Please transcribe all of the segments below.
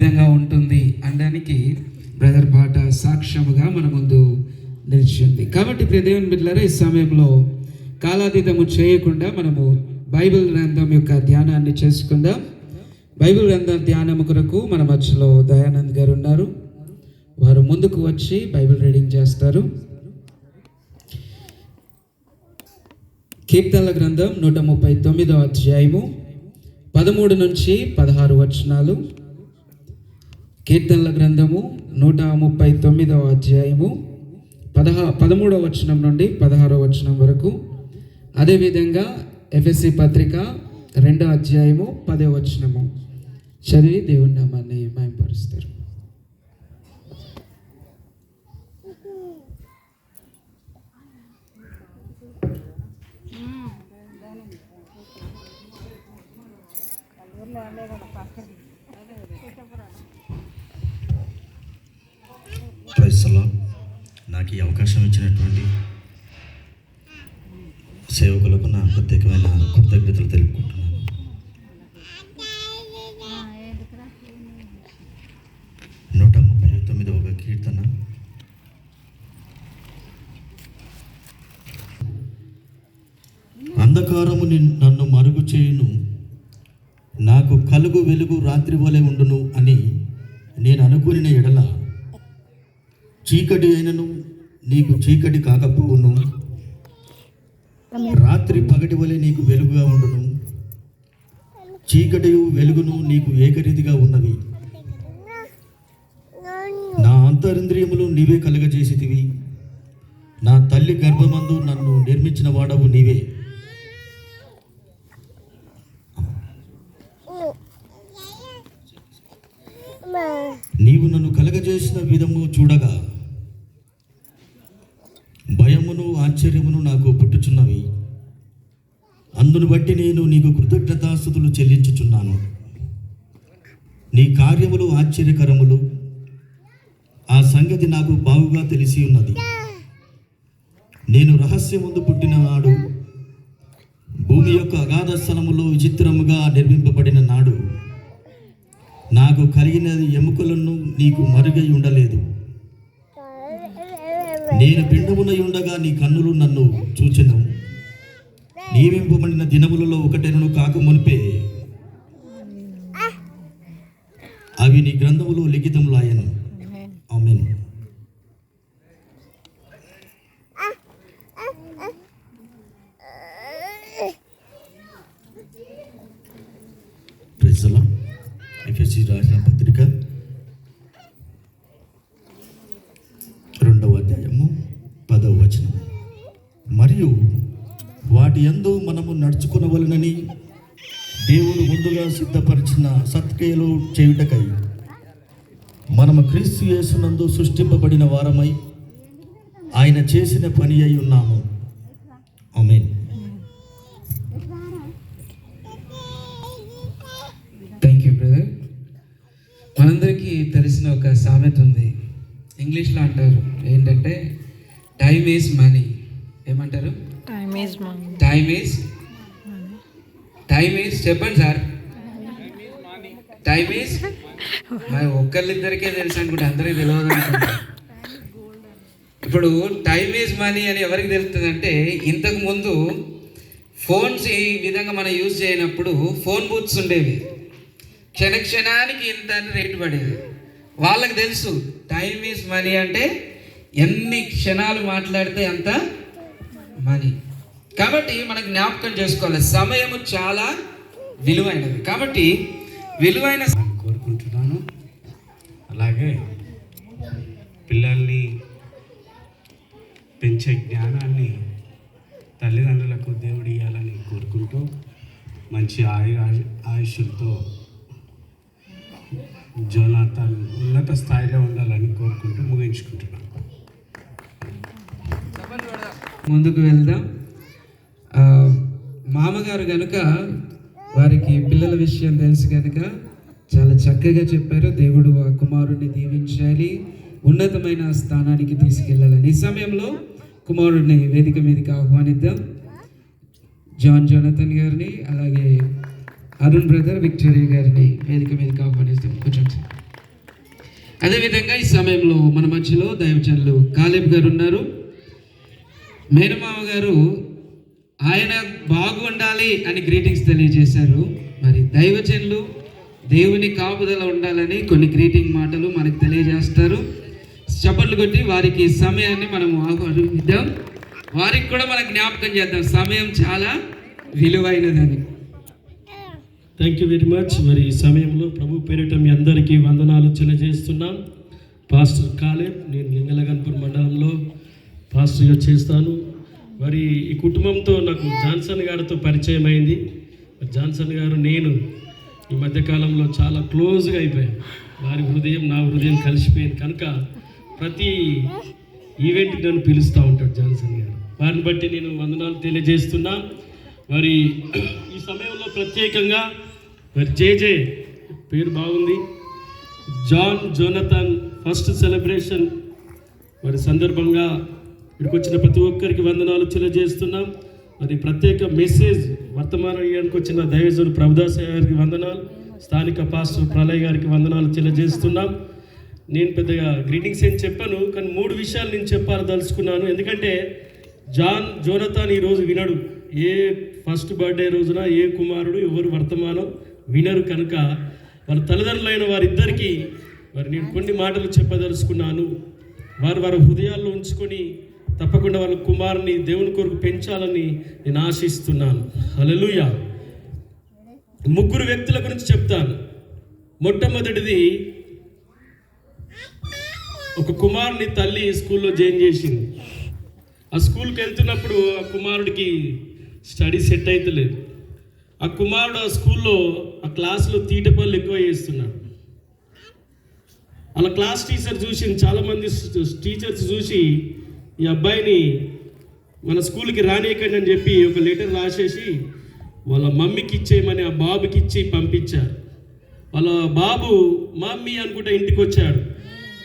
విధంగా ఉంటుంది అనడానికి బ్రదర్ పాట సాక్ష్యముగా మన ముందు నిలిచింది. కాబట్టి దేవుని బిడ్డలారా, ఈ సమయంలో కాలాతీతము చేయకుండా మనము బైబిల్ గ్రంథం యొక్క ధ్యానాన్ని చేసుకుందాం. బైబిల్ గ్రంథం ధ్యానము కొరకు మన మధ్యలో దయానంద్ గారు ఉన్నారు. వారు ముందుకు వచ్చి బైబిల్ రీడింగ్ చేస్తారు. కీర్తనల గ్రంథం 139వ అధ్యాయము 13 నుంచి 16 వచనాలు. కీర్తనల గ్రంథము 139వ అధ్యాయము 13వ వచనం నుండి 16వ వచనం వరకు. అదేవిధంగా ఎఫెసీ పత్రిక 2వ అధ్యాయము 10వ వచనము చదివి దేవుని నామాన్ని మహిమపరుస్తారు. నాకు ఈ అవకాశం ఇచ్చినటువంటి సేవకులకు నా ప్రత్యేకమైన కృతజ్ఞతలు తెలుపుకుంటున్నాను. నూట 39వ కీర్తన. అంధకారము నన్ను మరుగు చేయును, నాకు కలుగు వెలుగు రాత్రి వలె ఉండును అని నేను అనుకుని ఎడల, చీకటి అయినను నీకు చీకటి కాకపోవును, రాత్రి పగటి వలె నీకు వెలుగుగా ఉండును, చీకటి వెలుగును నీకు ఏకరీతిగా ఉన్నవి. నా అంతరింద్రియములు నీవే కలుగజేసితివి, నా తల్లి గర్భమందు నన్ను నిర్మించిన వాడవు నీవే. నీవు నన్ను కలగజేసిన విధము చూడగా భయమును ఆశ్చర్యమును నాకు పుట్టుచున్నవి. అందును బట్టి నేను నీకు కృతజ్ఞతాస్తుతులు చెల్లించుచున్నాను. నీ కార్యములు ఆశ్చర్యకరములు, ఆ సంగతి నాకు బాగుగా తెలిసి ఉన్నది. నేను రహస్యముందు పుట్టినవాడు, భూమి యొక్క అగాధ స్థలములో విచిత్రముగా నిర్మింపబడిన నాడు నాకు కలిగిన ఎముకలను నీకు మరుగై ఉండలేదు. నేను పిండమునై ఉండగా నీ కన్నులు నన్ను చూచెను. నియమింపబడిన దినములలో ఒకటెనను కాక మునిపే అవి నీ గ్రంథములో లిఖితములాయను. ఆమేన్. Praise the lord. ఎఫెసీ రాసిన పత్రిక 2వ అధ్యాయము 10వ వచనం. మరియు వాటి యందు మనము నడుచుకునవలెనని దేవుడు ముందుగా సిద్ధపరిచిన సత్క్రియలు చేయుటకై మనము క్రీస్తు యేసునందు సృష్టింపబడిన వారమై ఆయన చేసిన పని అయి ఉన్నాము. ఆమేన్. Thank you brother. మనందరికీ తెలిసిన ఒక సామెత ఉంది, ఇంగ్లీష్లో అంటారు, ఏంటంటే టైమ్ ఈజ్ మనీ. ఏమంటారు? టైమ్ ఈజ్ చెప్పండి సార్. టైమ్ ఈజ్ మరి ఒక్కరిద్దరికే తెలుసు అనుకుంటే అందరికీ తెలియదు అనుకుంటా. ఇప్పుడు టైమ్ ఈజ్ మనీ అని ఎవరికి తెలుస్తుంది అంటే, ఇంతకు ముందు ఫోన్స్ ఈ విధంగా మనం యూజ్ చేయనప్పుడు ఫోన్ బూత్స్ ఉండేవి. క్షణానికి ఇంత అని రేటు పడేది. వాళ్ళకి తెలుసు టైమ్ ఈజ్ మనీ అంటే ఎన్ని క్షణాలు మాట్లాడితే అంత మనీ. కాబట్టి మనకు జ్ఞాపకం చేసుకోవాలి, సమయము చాలా విలువైనది. కాబట్టి విలువైన కోరుకుంటున్నాను. అలాగే పిల్లల్ని పెంచే జ్ఞానాన్ని తల్లిదండ్రులకు దేవుడు ఇవ్వాలని కోరుకుంటూ, మంచి ఆయుష్తో జోనాథన్ ఉన్నత స్థాయిలో ఉండాలని కోరుకుంటూ ముగించుకుంటున్నాను. ముందుకు వెళ్దాం. మామగారు కనుక వారికి పిల్లల విషయం తెలుసు కనుక చాలా చక్కగా చెప్పారు. దేవుడు ఆ కుమారుడిని దీవించాలి, ఉన్నతమైన స్థానానికి తీసుకెళ్ళాలని. ఈ సమయంలో కుమారుడిని వేదిక మీదకి ఆహ్వానిద్దాం. జోనాథన్ గారిని, అలాగే అరుణ్ బ్రదర్, విక్టోరియా గారిని వేదిక మీదకి ఆహ్వానిస్తాం. కొంచెం అదేవిధంగా ఈ సమయంలో మన మధ్యలో దైవజనులు కాలేబ్ గారు ఉన్నారు. మేనమామ గారు ఆయన బాగుండాలి అని గ్రీటింగ్స్ తెలియజేశారు. మరి దైవజనులు దేవుని కాపుదల ఉండాలని కొన్ని గ్రీటింగ్ మాటలు మనకు తెలియజేస్తారు. చప్పట్లు కొట్టి వారికి సమయాన్ని మనం ఆహ్వానిద్దాం. వారికి కూడా మనం జ్ఞాపకం చేద్దాం, సమయం చాలా విలువైనదని. Thank you very much. మరి ఈ సమయంలో ప్రభు పేరిట మీ అందరికీ వందనాలు తెలియజేస్తున్నాం. పాస్టర్ కాలేబ్, నేను లింగలగన్పూర్ మండలంలో పాస్టర్గా చేస్తాను. మరి ఈ కుటుంబంతో నాకు జాన్సన్ గారితో పరిచయం అయింది. జాన్సన్ గారు నేను ఈ మధ్యకాలంలో చాలా క్లోజ్గా అయిపోయాను. వారి హృదయం నా హృదయం కలిసిపోయింది కనుక ప్రతి ఈవెంట్కి నన్ను పిలుస్తూ ఉంటాడు జాన్సన్ గారు. వారిని బట్టి నేను వందనాలు తెలియజేస్తున్నా. మరి ఈ సమయంలో ప్రత్యేకంగా మరి జేజే పేరు బాగుంది, జాన్ జోనథన్ ఫస్ట్ సెలబ్రేషన్ మరి సందర్భంగా ఇక్కడికి వచ్చిన ప్రతి ఒక్కరికి వందనాలు తెలియజేస్తున్నాం. మరి ప్రత్యేక మెసేజ్ వర్తమానానికి వచ్చిన దైవజనుడు ప్రభుదాస్ గారికి వందనాలు, స్థానిక పాస్టర్ ప్రళయ్ గారికి వందనాలు తెలియజేస్తున్నాం. నేను పెద్దగా గ్రీటింగ్స్ ఏం చెప్పాను, కానీ 3 విషయాలు నేను చెప్పాలదలుచుకున్నాను. ఎందుకంటే జాన్ జోనథన్ ఈరోజు వినడు. ఏ ఫస్ట్ బర్త్డే రోజున ఏ కుమారుడు ఎవరు వర్తమానం వినరు కనుక వాళ్ళ తల్లిదండ్రులైన వారిద్దరికీ మరి నేను కొన్ని మాటలు చెప్పదలుచుకున్నాను. వారి హృదయాల్లో ఉంచుకొని తప్పకుండా వాళ్ళ కుమారుని దేవుని కొరకు పెంచాలని నేను ఆశిస్తున్నాను. హల్లెలూయా. 3 వ్యక్తుల గురించి చెప్తాను. మొట్టమొదటిది, ఒక కుమారుని తల్లి స్కూల్లో జాయిన్ చేసింది. ఆ స్కూల్కి వెళ్తున్నప్పుడు ఆ కుమారుడికి స్టడీ సెట్ అవుతలేదు. ఆ కుమారుడు ఆ స్కూల్లో ఆ క్లాసులో తీట పనులు ఎక్కువ చేస్తున్నాడు. అలా క్లాస్ టీచర్ చూసి, చాలామంది టీచర్స్ చూసి ఈ అబ్బాయిని మన స్కూల్కి రానియకండి అని చెప్పి ఒక లెటర్ రాసేసి వాళ్ళ మమ్మీకి ఇచ్చేయమని ఆ బాబుకి ఇచ్చి పంపించారు. వాళ్ళ బాబు మమ్మీ అనుకుంటే ఇంటికి వచ్చాడు.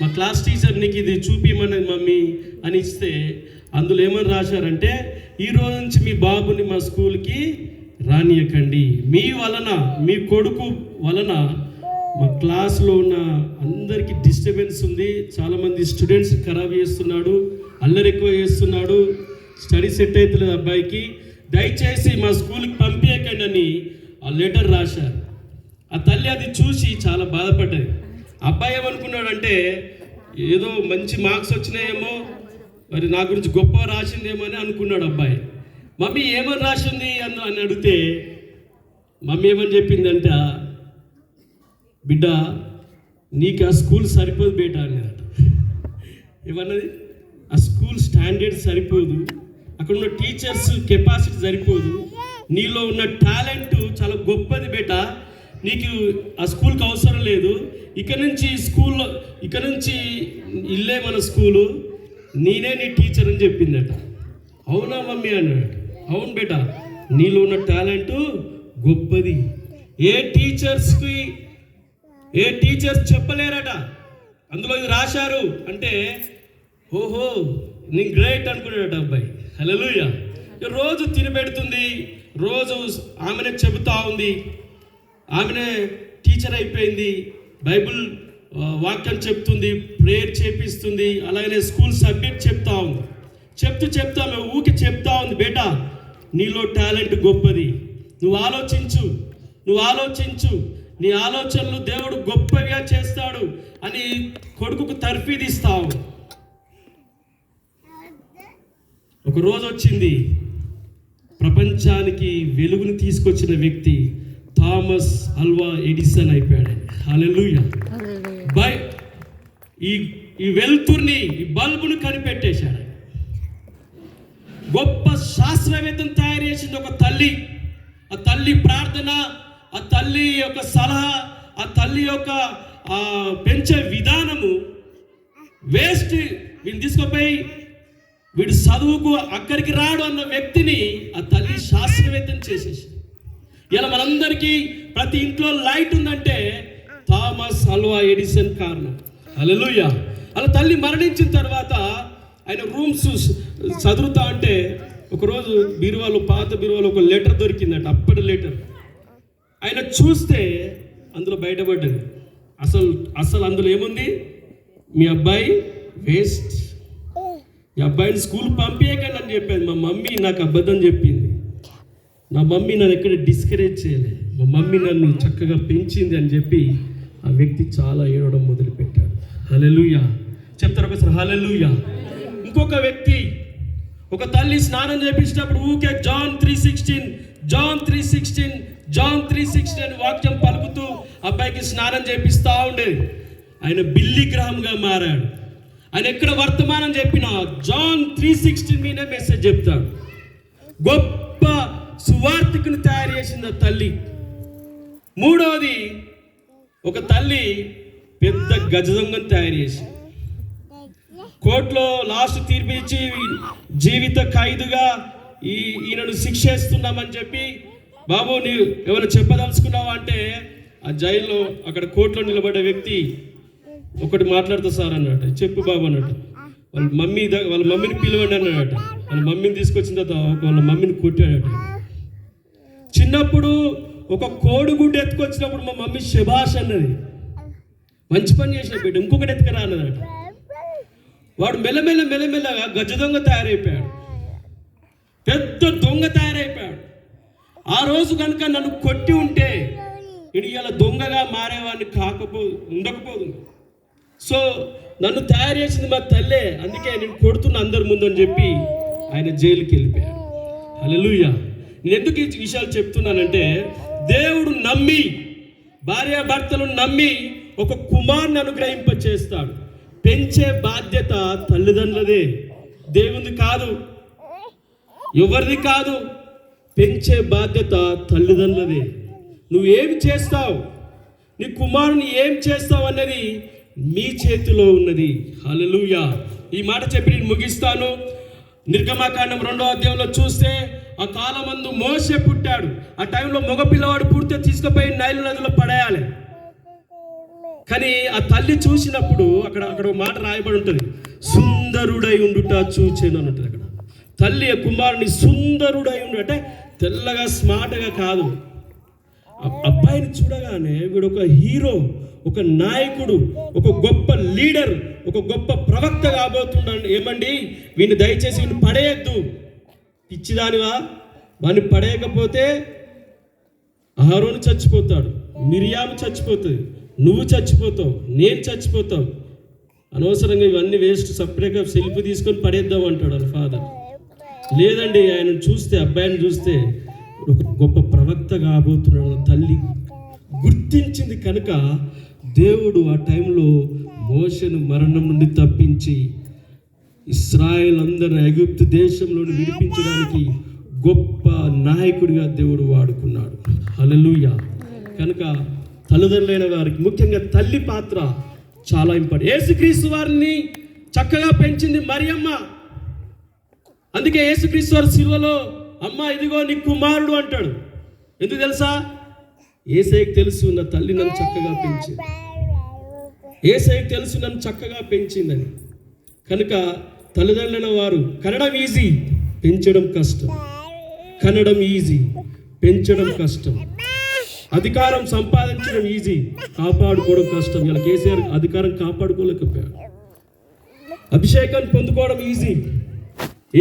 మా క్లాస్ టీచర్ నీకు ఇది చూపిమన్నది మమ్మీ అని ఇస్తే అందులో ఏమని రాశారంటే, ఈ రోజు నుంచి మీ బాబుని మా స్కూల్కి రానియకండి, మీ వలన మీ కొడుకు వలన మా క్లాస్లో ఉన్న అందరికీ డిస్టర్బెన్స్ ఉంది, చాలామంది స్టూడెంట్స్ ఖరాబ్ చేస్తున్నాడు, అల్లరి ఎక్కువ చేస్తున్నాడు, స్టడీ సెట్ అవుతుంది అబ్బాయికి, దయచేసి మా స్కూల్కి పంపించకండి అని ఆ లెటర్ రాశారు. ఆ తల్లి అది చూసి చాలా బాధపడ్డది. అబ్బాయి ఏమనుకున్నాడంటే ఏదో మంచి మార్క్స్ వచ్చినాయేమో, మరి నా గురించి గొప్ప రాసిందేమో అని అనుకున్నాడు అబ్బాయి. మమ్మీ ఏమని రాసింది అని అడిగితే మమ్మీ ఏమని చెప్పిందంట, బిడ్డ నీకు ఆ స్కూల్ సరిపోదు బేటా అన్నదట. ఏమన్నది, ఆ స్కూల్ స్టాండర్డ్ సరిపోదు, అక్కడ ఉన్న టీచర్స్ కెపాసిటీ సరిపోదు, నీలో ఉన్న టాలెంట్ చాలా గొప్పది బేటా, నీకు ఆ స్కూల్కి అవసరం లేదు, ఇక్కడ నుంచి ఇల్లే మన స్కూలు, నేనే నీ టీచర్ అని చెప్పిందట. అవునా మమ్మీ అన్నాడు. అవును బేటా, నీలో ఉన్న టాలెంట్ గొప్పది, ఏ టీచర్స్ చెప్పలేరట, అందులో ఇది రాశారు అంటే ఓహో నేను గ్రేట్ అనుకున్నాడట అబ్బాయి. హల్లెలూయా. రోజు తినబెడుతుంది, రోజు ఆమెనే చెబుతా ఉంది, ఆమెనే టీచర్ అయిపోయింది, బైబిల్ వాక్యం చెప్తుంది, ప్రేయర్ చేపిస్తుంది, అలాగనే స్కూల్ సబ్జెక్ట్ చెప్తా ఉంది. చెప్తూ ఆమె ఊకి చెప్తా ఉంది, బేటా నీలో టాలెంట్ గొప్పది, నువ్వు ఆలోచించు, నీ ఆలోచనలు దేవుడు గొప్పగా చేస్తాడు అని కొడుకుకు తర్ఫీదిస్తావు. ఒక రోజు వచ్చింది, ప్రపంచానికి వెలుగుని తీసుకొచ్చిన వ్యక్తి థామస్ అల్వా ఎడిసన్ అయిపోయాడు. హల్లెలూయా. ఈ వెలుతుర్ని, ఈ బల్బును కనిపెట్టేశాడు. గొప్ప శాస్త్రవేత్తను తయారు చేసింది ఒక తల్లి. ఆ తల్లి ప్రార్థన, ఆ తల్లి యొక్క సలహా, ఆ తల్లి యొక్క పెంచే విధానము వేస్ట్. వీడిని తీసుకుపోయి వీడు చదువుకు అక్కడికి రాడు అన్న వ్యక్తిని ఆ తల్లి శాస్త్రవేత్తను చేసేసి. ఇలా మనందరికీ ప్రతి ఇంట్లో లైట్ ఉందంటే థామస్ అల్వా ఎడిసన్ కారణం. హల్లెలూయా. అలా తల్లి మరణించిన తర్వాత ఆయన రూమ్స్ చదువుతా అంటే ఒకరోజు పాత బీరువాలో ఒక లెటర్ దొరికిందట, అప్పటి లెటర్. ఆయన చూస్తే అందులో బయటపడ్డది, అసలు అందులో ఏముంది, మీ అబ్బాయి వేస్ట్, ఈ అబ్బాయిని స్కూల్ పంపించకండి అని చెప్పాను. మా మమ్మీ నాకు అబద్ధం చెప్పింది. నా మమ్మీ నన్ను ఎక్కడ డిస్కరేజ్ చేయలేదు. మా మమ్మీ నన్ను చక్కగా పెంచింది అని చెప్పి ఆ వ్యక్తి చాలా ఏడవడం మొదలుపెట్టాడు. హల్లెలూయా చెప్తారు ఒకసారి హల్లెలూయా. ఇంకొక వ్యక్తి, ఒక తల్లి స్నానం చేపించినప్పుడు ఊకే జాన్ 3:16 అని వాక్యం పలుకుతూ అబ్బాయికి స్నానం చేపిస్తూ ఉండేది. ఆయన బిల్లి గ్రహంగా మారాడు. ఆయన ఎక్కడ వర్తమానం చెప్పినా జాన్ 3:16 మీదే మెసేజ్ చెప్తాడు. గొప్ప సువార్థికుని తయారు చేసింది ఆ తల్లి. మూడవది, ఒక తల్లి పెద్ద గజ దొంగను తయారు చేసింది. కోర్టులో లాస్ట్ తీర్పు ఇచ్చి జీవిత ఖైదుగా ఈయనను శిక్షేస్తున్నామని చెప్పి, బాబు నీవు ఏమైనా చెప్పదలుచుకున్నావా అంటే ఆ జైల్లో అక్కడ కోర్టులో నిలబడే వ్యక్తి ఒకటి మాట్లాడుతా సార్ అన్నట్టు. చెప్పు బాబు అన్నట్టు. వాళ్ళ మమ్మీని పిలవండి అన్నాడట. వాళ్ళ మమ్మీని తీసుకొచ్చిన తర్వాత వాళ్ళ మమ్మీని కొట్టాడట. చిన్నప్పుడు ఒక కోడిగుడ్డు ఎత్తుకొచ్చినప్పుడు మా మమ్మీ శభాష్ అన్నది, మంచి పని చేసిన బిడ్డ, ఇంకొకటి ఎత్తుకరా అన్నదట. వాడు మెల్లమెల్లగా గజ దొంగ తయారైపోయాడు, పెద్ద దొంగ తయారైపోయాడు. ఆ రోజు కనుక నన్ను కొట్టి ఉంటే ఇది ఇలా దొంగగా మారేవాడిని ఉండకపోదు. సో నన్ను తయారు చేసింది మా తల్లే, అందుకే నేను కొడుతున్నా అందరి ముందు అని చెప్పి ఆయన జైలుకి వెళ్ళిపోయాడు. హల్లెలూయా. నేను ఎందుకు ఈ విషయాలు చెప్తున్నానంటే, దేవుడు నమ్మి, భార్యాభర్తలు నమ్మి ఒక కుమారుని అనుగ్రహింప చేస్తాడు. పెంచే బాధ్యత తల్లిదండ్రులదే, దేవునిది కాదు, ఎవరిది కాదు. పెంచే బాధ్యత తల్లిదండ్రులదే. నువ్వేమి చేస్తావు, నీ కుమారుని ఏం చేస్తావు అన్నది మీ చేతిలో ఉన్నది. హల్లెలూయా. ఈ మాట చెప్పి నేను ముగిస్తాను. నిర్గమకాండం 2వ అధ్యాయంలో చూస్తే, ఆ కాలమందు మోషే పుట్టాడు. ఆ టైంలో మగపిల్లవాడు పుడితే తీసుకుపోయి నైలు నదిలో పడేయాలి. కానీ ఆ తల్లి చూసినప్పుడు అక్కడ మాట రాయబడి ఉంటుంది, సుందరుడై ఉండుట చూచెను అని ఉంటుంది. అక్కడ తల్లి ఆ కుమారుని సుందరుడై ఉండు అంటే తెల్లగా స్మార్ట్గా కాదు. అబ్బాయిని చూడగానే వీడు ఒక హీరో, ఒక నాయకుడు, ఒక గొప్ప లీడర్, ఒక గొప్ప ప్రవక్త కాబోతున్నాడు. ఏమండి, వీడిని దయచేసి వీడిని పడేయద్దు, పిచ్చిదానివా, వాడిని పడేయకపోతే అహరోను చచ్చిపోతాడు, మిరియాము చచ్చిపోతుంది, నువ్వు చచ్చిపోతావు, నేను చచ్చిపోతావు, అనవసరంగా ఇవన్నీ వేస్ట్, సపరేట్గా సెల్ఫీ తీసుకొని పడేద్దాం అంటాడు వాళ్ళ ఫాదర్. లేదండి, ఆయన చూస్తే, అబ్బాయిని చూస్తే ఒక గొప్ప ప్రవక్త కాబోతున్నాడు. తల్లి గుర్తించింది కనుక దేవుడు ఆ టైంలో మోషేను మరణం నుండి తప్పించి ఇశ్రాయేల్ అందరిని ఐగుప్తు దేశంలో విడిపించడానికి గొప్ప నాయకుడిగా దేవుడు వాడుకున్నాడు. హల్లెలూయా. కనుక తల్లిదండ్రులైన వారికి, ముఖ్యంగా తల్లి పాత్ర చాలా ఇంపార్టెంట్. యేసుక్రీస్తు వారిని చక్కగా పెంచింది మరియమ్మ. అందుకే యేసుక్రీస్తు వారి శిలువలో, అమ్మ ఇదిగో నీ కుమారుడు అంటాడు. ఎందుకు తెలుసా? యేసయ్యకు తెలుసు నా తల్లి నన్ను చక్కగా పెంచింది, యేసయ్యకు తెలుసు నన్ను చక్కగా పెంచిందని. కనుక తల్లిదండ్రులైన వారు, కనడం ఈజీ, పెంచడం కష్టం. కనడం ఈజీ, పెంచడం కష్టం. అధికారం సంపాదించడం ఈజీ, కాపాడుకోవడం కష్టం. ఇలా కేసీఆర్ అధికారం కాపాడుకోలేకపోయాడు. అభిషేకాన్ని పొందుకోవడం ఈజీ,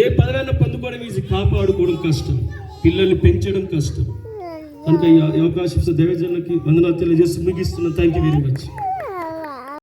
ఏ పదవైనా పొందుకోవడం ఈజీ, కాపాడుకోవడం కష్టం. పిల్లల్ని పెంచడం కష్టం. కనుక ఈ అవకాశం దేవజనులకి వందనాలు తెలియజేస్తూ ముగిస్తున్నాను. Thank you very much.